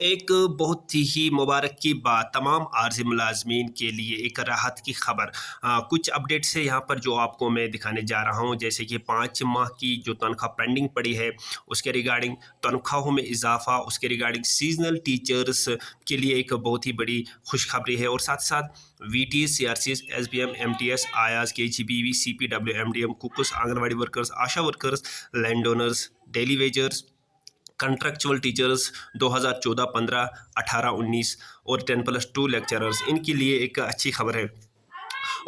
एक बहुत ही मुबारक की बात तमाम आर्ज़ी मुलाज़मीन के लिए एक राहत की ख़बर। कुछ अपडेट्स है यहाँ पर जो आपको मैं दिखाने जा रहा हूँ, जैसे कि 5 माह की जो तनख्वाह पेंडिंग पड़ी है, उसके रिगार्डिंग तनख्वाहों में इज़ाफ़ा, उसके रिगार्डिंग सीज़नल टीचर्स के लिए एक बहुत ही बड़ी खुशखबरी है और साथ-साथ VTs, CRCs, SBM, MTS, ayahs, KGBV, CPW, MDM, cooks, anganwadi workers, ASHA workers, land owners, daily wagers, contractual teachers 2014-15, 18-19 और 10+2 लेक्चरर्स, इनके लिए एक अच्छी खबर है।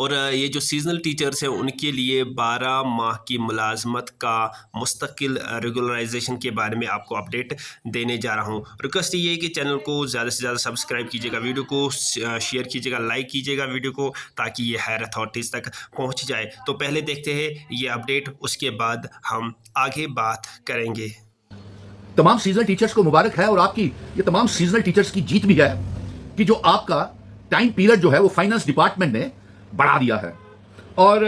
और ये जो सीजनल टीचर्स हैं उनके लिए 12 माह की मुलाजमत का मुस्तकिल रेगुलराइजेशन के बारे में आपको अपडेट देने जा रहा हूँ। रिक्वेस्ट ये है कि चैनल को ज़्यादा से ज़्यादा सब्सक्राइब कीजिएगा, वीडियो को शेयर कीजिएगा, लाइक कीजिएगा वीडियो को, ताकि ये हायर अथॉरिटीज़ तक पहुँच जाए। तो पहले देखते हैं ये अपडेट, उसके बाद हम आगे बात करेंगे। तमाम सीजनल टीचर्स को मुबारक है और आपकी ये तमाम सीजनल टीचर्स की जीत भी है कि जो आपका टाइम पीरियड जो है वो फाइनेंस डिपार्टमेंट ने बढ़ा दिया है। और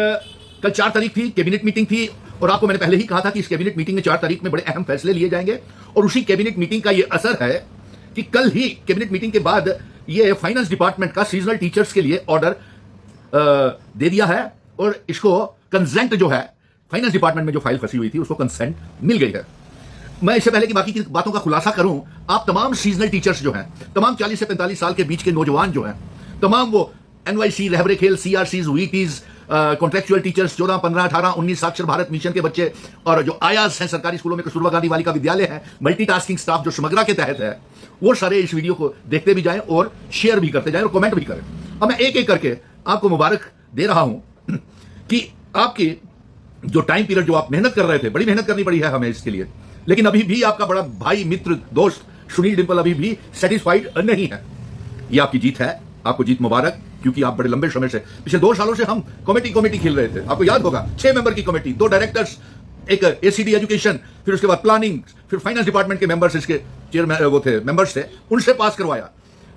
कल 4 तारीख थी, कैबिनेट मीटिंग थी और आपको मैंने पहले ही कहा था कि इस कैबिनेट मीटिंग में 4 तारीख में बड़े अहम फैसले लिए जाएंगे और उसी कैबिनेट मीटिंग का ये असर है कि कल ही कैबिनेट मीटिंग के बाद ये फाइनेंस डिपार्टमेंट का सीजनल टीचर्स के लिए ऑर्डर दे दिया है और इसको कंसेंट जो है फाइनेंस डिपार्टमेंट में जो फाइल फंसी हुई थी उसको कंसेंट मिल गई है। मैं इससे पहले कि बाकी की बातों का खुलासा करूं, आप तमाम सीजनल टीचर्स जो हैं, तमाम 40 से 45 साल के बीच के नौजवान जो हैं, तमाम वो एनवाईसी, रहबरे खेल, सीआरसीज, वीटीज, कॉन्ट्रेक्चुअल टीचर्स 14, 15, 18, 19 साक्षर भारत मिशन के बच्चे और जो आयास हैं सरकारी स्कूलों में, कस्तूरबा गांधी बालिका विद्यालय है, मल्टीटास्किंग स्टाफ जो समग्रा के तहत है, वो सारे इस वीडियो को देखते भी जाएं और शेयर भी करते जाएं और कमेंट भी करें। अब मैं एक एक करके आपको मुबारक दे रहा हूं कि आपकी जो टाइम पीरियड जो आप मेहनत कर रहे थे, बड़ी मेहनत करनी पड़ी है हमें इसके लिए, लेकिन अभी भी आपका बड़ा भाई, मित्र, दोस्त सुनील डिंपल अभी भी सेटिस्फाइड नहीं है। ये आपकी जीत है, आपको जीत मुबारक, क्योंकि आप बड़े लंबे समय से, पिछले 2 सालों से हम कमेटी खेल रहे थे। आपको याद होगा 6 मेंबर की कमेटी, 2 डायरेक्टर्स, एक एसीडी एजुकेशन, फिर उसके बाद प्लानिंग, फिर फाइनेंस डिपार्टमेंट के मेंबर्स, इसके चेयरमैन वो थे, मेंबर्स थे, उनसे पास करवाया।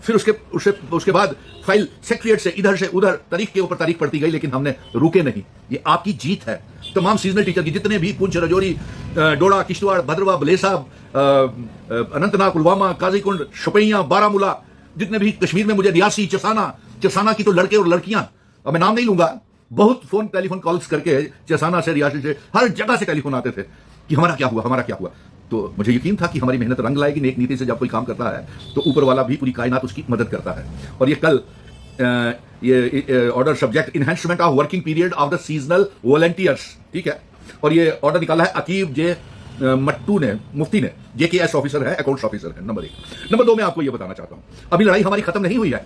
फिर उसके बाद फाइल सेक्रेटरीट से इधर से उधर तारीख के ऊपर तारीख पड़ती गई, लेकिन हमने रुके नहीं। ये आपकी जीत है। तमाम सीजनल टीचर की, जितने भी पुंछ, रजौरी, डोडा, किश्तवाड़, भद्रवा, बलेसा, अनंतनाग, पुलवामा, काजीकुंड, शोपियां, बारामूला, जितने भी कश्मीर में मुझे रियासी, चसाना की तो लड़के और लड़कियां, अब मैं नाम नहीं लूंगा, बहुत टेलीफोन कॉल्स करके चसाना से, रियासी से, हर जगह से टेलीफोन आते थे कि हमारा क्या हुआ, हमारा क्या हुआ। तो मुझे यकीन था कि हमारी मेहनत रंग लाएगी। नेक नीति से जब कोई काम करता है तो ऊपर वाला भी, पूरी कायनात उसकी मदद करता है। और ये कल ये order subject enhancement of working period of the seasonal volunteers, ठीक है। और ये ऑर्डर निकाला है अकीब जे मट्टू ने, मुफ्ती ने, जेकेएस ऑफिसर है, अकाउंट्स ऑफिसर है, नंबर 1। नंबर 2 मैं आपको ये बताना चाहता हूं, अभी लड़ाई हमारी खत्म नहीं हुई है,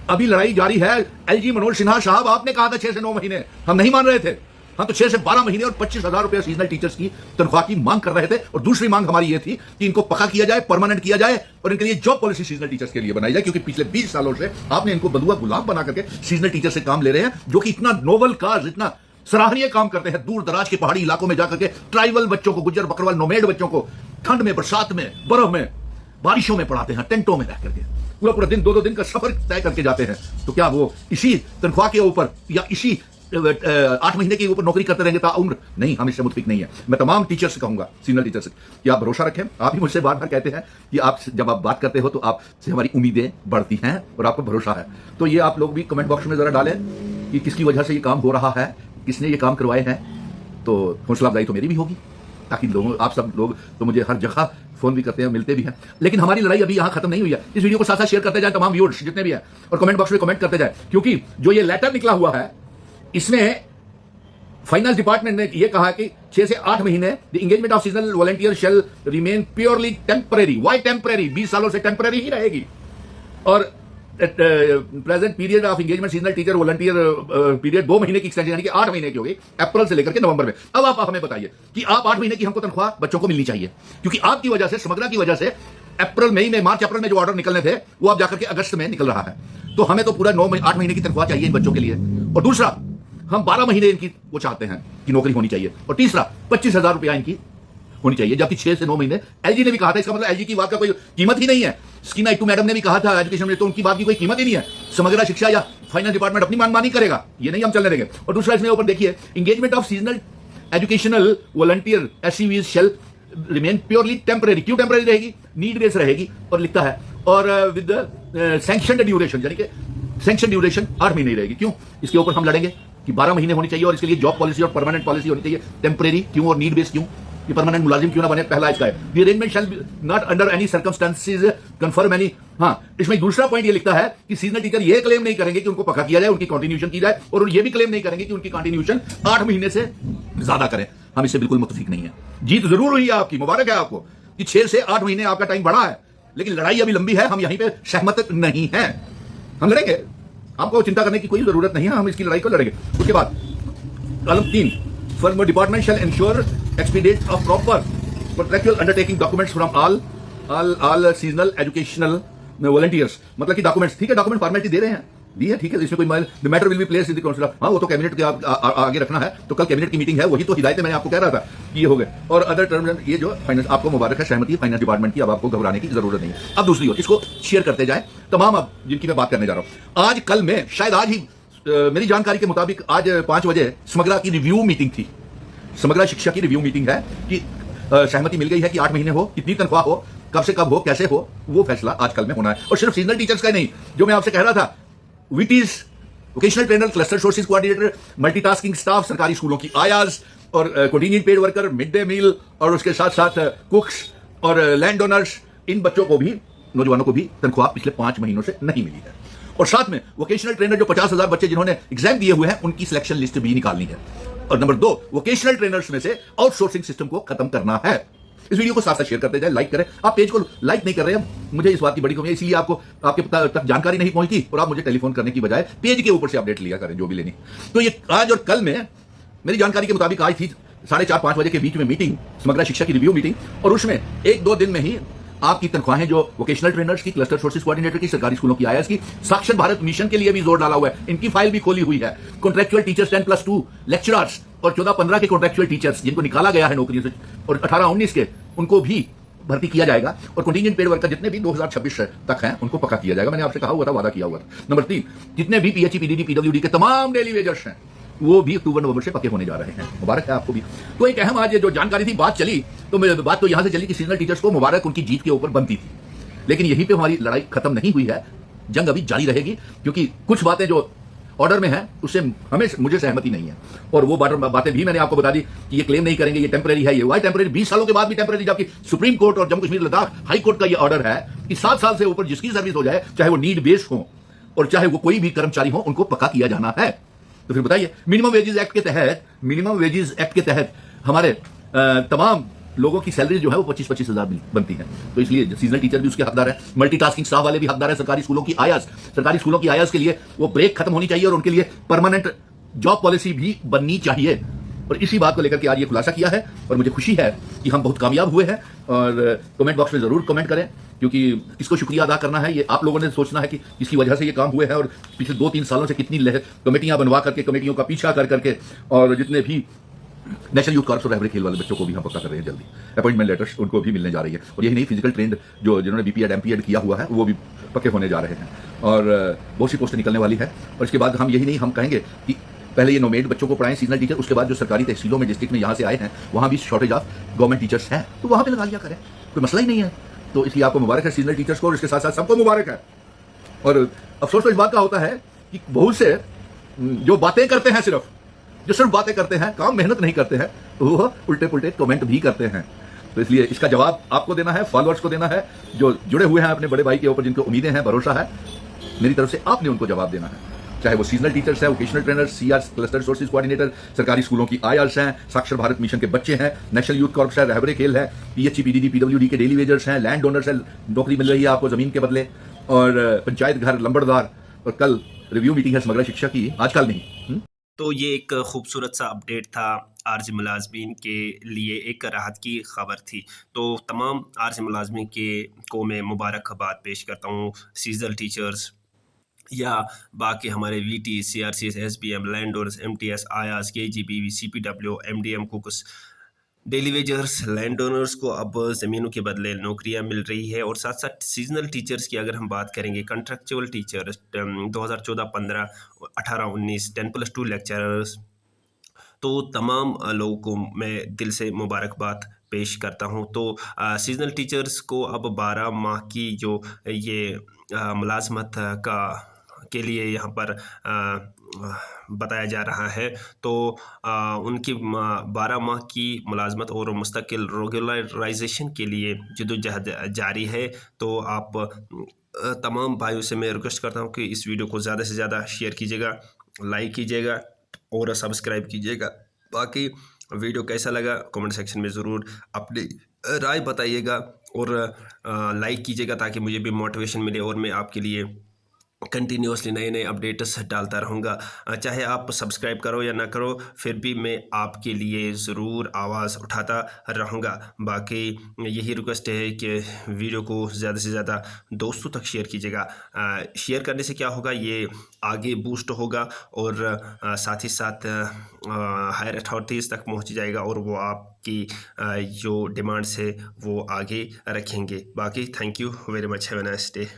अभी लड़ाई जारी है। एलजी मनोज सिन्हा साहब, आपने कहा था 6 से 9 महीने, हम नहीं मान रहे थे। हम तो 6 से 12 महीने और 25,000 रुपए सीजनल टीचर्स की तनख्वाह की मांग कर रहे थे। और दूसरी मांग हमारी यह थी कि इनको पक्का किया जाए, परमानेंट किया जाए और इनके लिए जॉब पॉलिसी सीजनल टीचर्स के लिए बनाई जाए, क्योंकि पिछले 20 सालों से आपने इनको बंधुआ गुलाम बना करके सीजनल टीचर से काम ले रहे हैं, जो कि इतना नोबल काज, इतना सराहनीय काम करते हैं। दूर दराज के पहाड़ी इलाकों में जाकर के ट्राइबल बच्चों को, गुज्जर बकरवाल नोमेड बच्चों को ठंड में, बरसात में, बर्फ में, बारिशों में पढ़ाते हैं, टेंटों में रह करके पूरा दिन, 2-2 दिन का सफर तय करके जाते हैं। तो क्या वो इसी तनख्वाह के ऊपर या इसी 8 महीने के ऊपर नौकरी करते रहेंगे ताउम्र? नहीं, हम इससे मुतफिक नहीं है। मैं तमाम टीचर से कहूंगा, सीनियर टीचर से, कि आप भरोसा रखें। आप ही मुझसे बार बार कहते हैं कि आप जब आप बात करते हो तो आपसे हमारी उम्मीदें बढ़ती हैं और आपको भरोसा है। तो ये आप लोग भी कमेंट बॉक्स में जरा डालें कि किसकी वजह से ये काम हो रहा है, किसने ये काम करवाए हैं। तो हौसला अफजाई तो मेरी भी होगी, ताकि लोगों, आप सब लोग तो मुझे हर जगह फोन भी करते हैं, मिलते भी हैं। लेकिन हमारी लड़ाई अभी यहां खत्म नहीं हुई है। इस वीडियो को साथ साथ शेयर करते जाए तमाम व्यूअर्स जितने भी हैं, और कमेंट बॉक्स में कमेंट करते जाए, क्योंकि जो ये लेटर निकला हुआ है इसमें फाइनेंस डिपार्टमेंट ने यह कहा कि 6 से 8 महीने the engagement of seasonal volunteer shall remain purely temporary. Why temporary? 20 सालों से टेम्परेरी ही रहेगी। और present period of engagement seasonal teacher volunteer period 2 महीने की एक्सटेंशन, यानी कि 8 महीने की होगी, अप्रैल से लेकर के नवंबर में। अब आप हमें बताइए कि आप 8 महीने की हमको तनख्वाह बच्चों को मिलनी चाहिए, क्योंकि आपकी वजह से, समग्रा की वजह से अप्रैल, मई में, मार्च अप्रैल में जो ऑर्डर निकलने थे वो अब जाकर के अगस्त में निकल रहा है। तो हमें तो पूरा 8 महीने की तनख्वाह चाहिए इन बच्चों के लिए। और दूसरा, हम 12 महीने इनकी वो चाहते हैं कि नौकरी होनी चाहिए। और तीसरा, 25,000 रुपया इनकी होनी चाहिए, जबकि 6 से 9 महीने एलजी ने भी कहा था। इसका मतलब एलजी की बात का कोई कीमत ही नहीं है। स्कीना इट्टू मैडम ने भी कहा था एजुकेशन में, तो उनकी बात की कोई कीमत ही नहीं है। समग्र शिक्षा या फाइनेंस डिपार्टमेंट अपनी मनमानी करेगा, ये नहीं हम चलने देंगे। और दूसरा, इसमें ऊपर देखिए, engagement of seasonal educational volunteer एससीवीज शेल रिमेन प्योरली टेम्परेरी। क्यों टेम्परेरी रहेगी? नीड बेस रहेगी। और लिखता है और विद सैंक्शन ड्यूरेशन, यानी कि सैंक्शन ड्यूरेशन 8 महीने रहेगी। क्यों? इसके ऊपर हम लड़ेंगे कि 12 महीने होनी चाहिए और इसके लिए जॉब पॉलिसी और परमानेंट पॉलिसी होनी चाहिए। टेम्परेरी क्यों और नीड बेस क्यों? ये परमानेंट मुलाजिम क्यों ना बने? पहला इसका है। The arrangement shall not under any circumstances confirm any. हाँ, इसमें दूसरा पॉइंट ये लिखता है कि सीजनल टीचर ये क्लेम नहीं करेंगे कि उनको पक्का किया जाए, उनकी कंटिन्यूएशन की जाए, और ये भी क्लेम नहीं करेंगे कि उनकी कंटिन्यूएशन 8 महीने से ज्यादा करें। हम इससे बिल्कुल मुतफिक नहीं है। जीत जरूर हुई है आपकी, मुबारक है आपको कि 6 से 8 महीने आपका टाइम बढ़ा है, लेकिन लड़ाई अभी लंबी है। हम यहीं पे सहमत नहीं है। हम लड़ेंगे, आपको चिंता करने की कोई जरूरत नहीं है। हम इसकी लड़ाई को लड़ेंगे। उसके बाद column 3, firm department shall ensure expedite of proper contractual undertaking documents from all seasonal educational volunteers। मतलब कि डॉक्यूमेंट्स, ठीक है, डॉक्यूमेंट फॉर्मेलिटी दे रहे हैं, दी है, ठीक है, इसमें कोई the matter will be placed in the council. हाँ, वो तो कैबिनेट के आगे रखना है, तो कल कैबिनेट की मीटिंग है, वही तो हिदायतें मैंने आपको कह रहा था कि ये हो गए। और अदर टर्म्स, ये जो फाइनेंस, आपको मुबारक है, सहमति फाइनेंस डिपार्टमेंट की, अब आपको घबराने की जरूरत नहीं है। अब दूसरी ओर इसको शेयर करते जाए तमाम, अब जिनकी मैं बात करने जा रहा हूँ। आज कल में, शायद आज ही, मेरी जानकारी के मुताबिक आज 5 बजे समग्रा की रिव्यू मीटिंग थी। समग्रा शिक्षा की रिव्यू मीटिंग है कि सहमति मिल गई है कि 8 महीने हो, कितनी तनख्वाह हो, कब से कब हो, कैसे हो, वो फैसला आजकल में होना है। और सिर्फ सीजनल टीचर्स का ही नहीं, जो मैं आपसे कह रहा था, VTs, vocational trainer, cluster sources coordinator, multitasking staff, सरकारी स्कूलों की आयाज और contingent paid worker, mid day meal, और उसके साथ साथ कुक्स और लैंड ओनर्स, इन बच्चों को भी, नौजवानों को भी तनख्वाह पिछले 5 महीनों से नहीं मिली है। और साथ में वोकेशनल ट्रेनर जो 50,000 बच्चे जिन्होंने एग्जाम दिए हुए हैं, उनकी सिलेक्शन लिस्ट भी निकालनी है। और नंबर 2, वोकेशनल ट्रेनर्स में से आउटसोर्सिंग सिस्टम को खत्म करना है। इस वीडियो को साथ साथ शेयर करते जाए, लाइक करें। आप पेज को लाइक नहीं कर रहे हैं, मुझे इस बात की बड़ी कमी है, इसलिए आपको आपके तक जानकारी नहीं पहुंचती और आप मुझे टेलीफोन करने की बजाय पेज के ऊपर से अपडेट लिया करें जो भी लेनी। तो ये आज और कल में मेरी जानकारी के मुताबिक आज थी 4:30-5 बजे के बीच में मीटिंग, समग्र शिक्षा की रिव्यू मीटिंग, और उसमें 1-2 दिन में ही आपकी तनख्वाहें जो वोकेशनल ट्रेनर्स की, क्लस्टर सोर्सेज कोऑर्डिनेटर की, सरकारी स्कूलों की आयास की, साक्षर भारत मिशन के लिए भी जोर डाला हुआ है, इनकी फाइल भी खोली हुई है। कॉन्ट्रेक्चुअल टीचर्स 10+2 लेक्चरर्स और 14-15 के कॉन्ट्रेक्चुअल टीचर्स जिनको निकाला गया है नौकरी से, और 18-19 के, उनको भी भर्ती किया जाएगा। और कंटीजेंट पेड वर्कर जितने भी 2026 तक हैं, उनको पक्का किया जाएगा। मैंने आपसे कहा हुआ था, वादा किया हुआ था। नंबर 3, जितने भी पीएचई, पीडीडी, पीडब्ल्यूडी के तमाम डेली वेजर्स हैं, वो भी अक्टूबर-नवंबर से पक्के होने जा रहे हैं। मुबारक है आपको भी। तो एक अहम आज जो जानकारी थी, बात चली, तो बात तो यहां से चली कि सीजनल टीचर्स को मुबारक, उनकी जीत के ऊपर बनती थी। लेकिन यहीं पे हमारी लड़ाई खत्म नहीं हुई है, जंग अभी जारी रहेगी, क्योंकि कुछ बातें जो ऑर्डर में है उससे मुझे सहमति नहीं है। और वो बातें भी मैंने आपको बता दी कि ये क्लेम नहीं करेंगे, ये टेम्परेरी है, ये वाई टेम्परेरी 20 सालों के बाद भी टेम्परेरी, जबकि सुप्रीम कोर्ट और जम्मू कश्मीर लद्दाख हाई कोर्ट का ये ऑर्डर है कि 7 साल से ऊपर जिसकी सर्विस हो जाए, चाहे वो नीड बेस्ड हो और चाहे वो कोई भी कर्मचारी हो, उनको पक्का किया जाना है। तो फिर बताइए, मिनिमम वेजेस एक्ट के तहत हमारे तमाम लोगों की सैलरी जो है वो 25-25 हजार बनती है। तो इसलिए सीजनल टीचर भी उसके हकदार है, मल्टीटास्किंग स्टाफ वाले भी हकदार है। सरकारी स्कूलों की आयास के लिए वो ब्रेक खत्म होनी चाहिए और उनके लिए परमानेंट जॉब पॉलिसी भी बननी चाहिए। और इसी बात को लेकर के आज ये खुलासा किया है और मुझे खुशी है कि हम बहुत कामयाब हुए हैं। और कमेंट बॉक्स में जरूर कमेंट करें, क्योंकि किसको शुक्रिया अदा करना है ये आप लोगों ने सोचना है कि किसकी वजह से ये काम हुए हैं। और पिछले 2-3 सालों से कितनी कमेटियां बनवा करके, कमेटियों का पीछा कर करके, और जितने भी नेशनल यूथ कॉर्प्स और रहबरे खेल वाले बच्चों को भी हम पक्का कर रहे हैं। जल्दी अपॉइंटमेंट लेटर्स उनको भी मिलने जा रही है। और यही नहीं, फिजिकल ट्रेंड जिन्होंने बीपीएड एमपीएड किया हुआ है, वो भी पक्के होने जा रहे हैं। और बहुत सी पोस्टें निकलने वाली है। और इसके बाद हम यही नहीं, हम कहेंगे कि पहले ये नोमेड बच्चों को पढ़ाएं सीजनल टीचर, उसके बाद जो सरकारी तहसीलों में, डिस्ट्रिक्ट में यहाँ से आए हैं, वहाँ भी शॉर्टेज ऑफ गवर्नमेंट टीचर्स हैं, तो वहाँ पे लगा लिया करें, कोई मसला ही नहीं है। तो इसलिए आपको मुबारक है सीजनल टीचर्स को, और इसके साथ साथ सबको मुबारक है। और अफसोस तो इस बात का होता है कि बहुत से जो बातें करते हैं, सिर्फ बातें करते हैं, काम मेहनत नहीं करते हैं, वो उल्टे पुल्टे कमेंट भी करते हैं। तो इसलिए इसका जवाब आपको देना है, फॉलोअर्स को देना है, जो जुड़े हुए हैं अपने बड़े भाई के ऊपर, जिनको उम्मीदें हैं, भरोसा है मेरी तरफ से, आपने उनको जवाब देना है। चाहे वो सीजनल टीचर्स हैं, vocational trainers, CR cluster sources coordinator, सरकारी स्कूलों की आईआरएस हैं, साक्षर भारत मिशन के बच्चे हैं, नेशनल यूथ कॉर्प्स है, रहबरे खेल है, पीएचई, पीडीडी, पीडब्ल्यूडी के डेली वेजर्स हैं, लैंड ओनर्स है, नौकरी मिल रही है आपको जमीन के बदले, और पंचायत घर लंबड़दार। और कल रिव्यू मीटिंग है समग्र शिक्षा की, आजकल नहीं। तो ये एक खूबसूरत सा अपडेट था आर्ज मुलाजमीन के लिए, एक राहत की खबर थी। तो तमाम आर्ज मुलाजमीन को मैं मुबारकबाद पेश करता हूँ। सीजनल टीचर्स या बाकी हमारे VT, CRCs, SBM, land owners, MTS, ayahs, KGB, CPW, MDM, cooks, daily wagers, land owners को अब ज़मीनों के बदले नौकरियां मिल रही है। और साथ साथ सीजनल टीचर्स की अगर हम बात करेंगे, कंट्रेक्चुअल टीचर्स 2014-15, 18-19, 10+2 लेक्चरर्स, तो तमाम लोगों को मैं दिल से मुबारकबाद पेश करता हूँ। तो सीज़नल टीचर्स को अब 12 माह की जो ये मुलाज़मत का के लिए यहाँ पर बताया जा रहा है। तो उनकी 12 माह की मुलाज़मत और मुस्तकिल रेगुलराइजेशन के लिए जद्दोजहद जारी है। तो आप तमाम भाइयों से मैं रिक्वेस्ट करता हूँ कि इस वीडियो को ज़्यादा से ज़्यादा शेयर कीजिएगा, लाइक कीजिएगा और सब्सक्राइब कीजिएगा। बाकी वीडियो कैसा लगा कमेंट सेक्शन में ज़रूर अपनी राय बताइएगा और लाइक कीजिएगा ताकि मुझे भी मोटिवेशन मिले और मैं आपके लिए कंटिन्यूसली नए नए अपडेट्स डालता रहूँगा। चाहे आप सब्सक्राइब करो या ना करो, फिर भी मैं आपके लिए ज़रूर आवाज़ उठाता रहूँगा। बाकी यही रिक्वेस्ट है कि वीडियो को ज़्यादा से ज़्यादा दोस्तों तक शेयर कीजिएगा। शेयर करने से क्या होगा, ये आगे बूस्ट होगा और साथ ही साथ हायर अथॉरिटीज़ तक पहुँच जाएगा और वो आपकी जो डिमांड्स है वो आगे रखेंगे। बाकी thank you very much, have a nice day.